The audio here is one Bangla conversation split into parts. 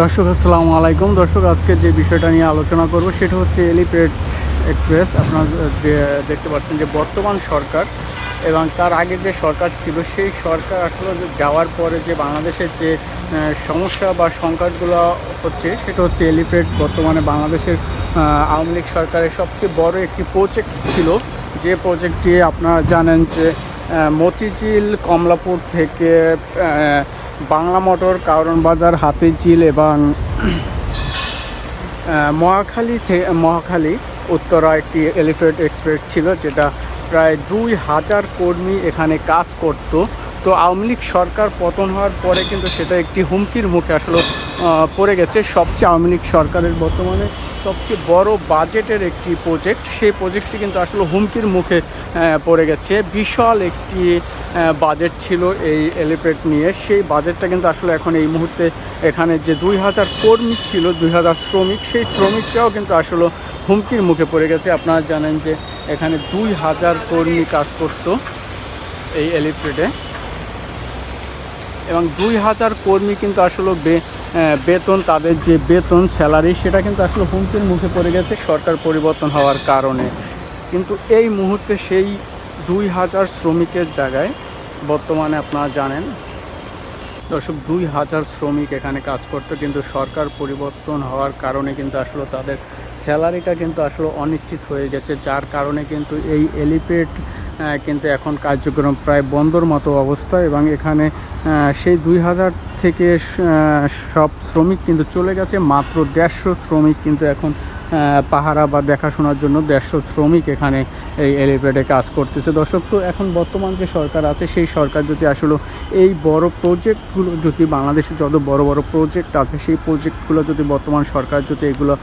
দর্শক আসসালামু আলাইকুম। দর্শক আজকে যে বিষয়টা নিয়ে আলোচনা করব সেটা হচ্ছে এলিভেটেড এক্সপ্রেস। আপনারা যে দেখতে পাচ্ছেন যে বর্তমান সরকার এবং তার আগে যে সরকার ছিল সেই সরকার আসলে যাওয়ার পরে যে বাংলাদেশের যে সমস্যা বা সংকটগুলো হচ্ছে সেটা হচ্ছে এলিভেটেড বর্তমানে বাংলাদেশের আওয়ামী লীগ সরকারের সবচেয়ে বড় একটি প্রজেক্ট ছিল। যে প্রজেক্টটি আপনারা জানেন যে মতিঝিল কমলাপুর থেকে বাংলা মোটর, কারণ বাজার, হাতিঝিল এবং মহাখালী উত্তরা একটি এলিভেটেড এক্সপ্রেস ছিল, যেটা প্রায় 2000 কর্মী এখানে কাজ করত। তো আওয়ামী লীগ সরকার পতন হওয়ার পরে কিন্তু সেটা একটি হুমকির মুখে আসলে পড়ে গেছে। সবচেয়ে আওয়ামী লীগ সরকারের বর্তমানে সবচেয়ে বড় বাজেটের একটি প্রজেক্ট, সেই প্রজেক্টটি কিন্তু আসলে হুমকির মুখে পড়ে গেছে। বিশাল একটি বাজেট ছিল এই এলিভেটেড নিয়ে। সেই বাজেটটা কিন্তু আসলে এখন এই মুহূর্তে এখানে যে 2000 কর্মী ছিল, 2000 শ্রমিক, সেই শ্রমিকরাও কিন্তু আসলে হুমকির মুখে পড়ে গেছে। আপনারা জানেন যে এখানে 2000 কর্মী কাজ করতো এই এলিভেটেডে এবং 2000 কর্মী কিন্তু আসলে বেতন, তাদের যে বেতন স্যালারি, সেটা কিন্তু আসলে হুমকির মুখে পড়ে গেছে সরকার পরিবর্তন হওয়ার কারণে। কিন্তু এই মুহূর্তে সেই 2000 শ্রমিকের জায়গায় বর্তমানে আপনারা জানেন দর্শক 2000 শ্রমিক এখানে কাজ করতো, কিন্তু সরকার পরিবর্তন হওয়ার কারণে কিন্তু আসলে তাদের স্যালারিটা কিন্তু আসলে অনিশ্চিত হয়ে গেছে, যার কারণে কিন্তু এই এলিভেটেড কিন্তু এখন কার্যক্রম প্রায় বন্ধর মতো অবস্থা। এবং এখানে সেই 2000 থেকে সব শ্রমিক কিন্তু চলে গেছে। মাত্র 150 শ্রমিক কিন্তু এখন পাহারা বা দেখাশোনার জন্য 150 শ্রমিক এখানে এই এলিভেটেডে কাজ করতেছে। দর্শক, তো এখন বর্তমান যে সরকার আছে সেই সরকার যদি আসলে এই বড় প্রজেক্টগুলো, যদি বাংলাদেশে যত বড় বড় প্রজেক্ট আছে সেই প্রজেক্টগুলো যদি বর্তমান সরকার যদি এগুলো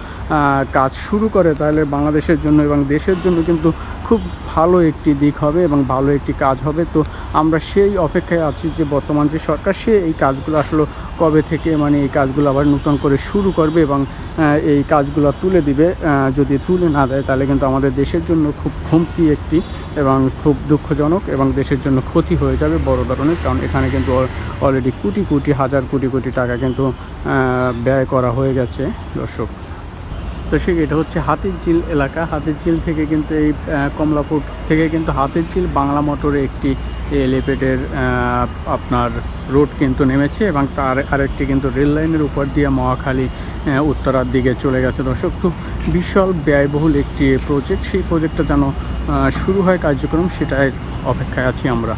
কাজ শুরু করে, তাহলে বাংলাদেশের জন্য এবং দেশের জন্য কিন্তু খুব ভালো একটি দিক হবে এবং ভালো একটি কাজ হবে। তো আমরা সেই অপেক্ষায় আছি যে বর্তমান যে সরকার সে এই কাজগুলো আসলে কবে থেকে এই কাজগুলো আবার নতুন করে শুরু করবে এবং এই কাজগুলো তুলে দিবে। যদি তুলে না দেয় তাহলে কিন্তু আমাদের দেশের জন্য খুব হুমকি একটি এবং খুব দুঃখজনক এবং দেশের জন্য ক্ষতি হয়ে যাবে বড় ধরনের। কারণ এখানে কিন্তু অলরেডি কোটি কোটি, হাজার কোটি কোটি টাকা কিন্তু ব্যয় করা হয়ে গেছে। দর্শক, তো এটা হচ্ছে হাতিঝিল এলাকা। হাতিঝিল থেকে কিন্তু এই কমলাপুর থেকে কিন্তু হাতিঝিল বাংলা মোটরে একটি এলিভেটেড আপনার রোড কিন্তু নেমেছে এবং তার আরেকটি কিন্তু রেল লাইনের উপর দিয়ে মহাখালী উত্তরার দিকে চলে গেছে। দর্শক, তো বিশাল ব্যয়বহুল একটি প্রজেক্ট, সেই প্রজেক্টটা যেন শুরু হয় কার্যক্রম, সেটাই অপেক্ষায় আছি আমরা।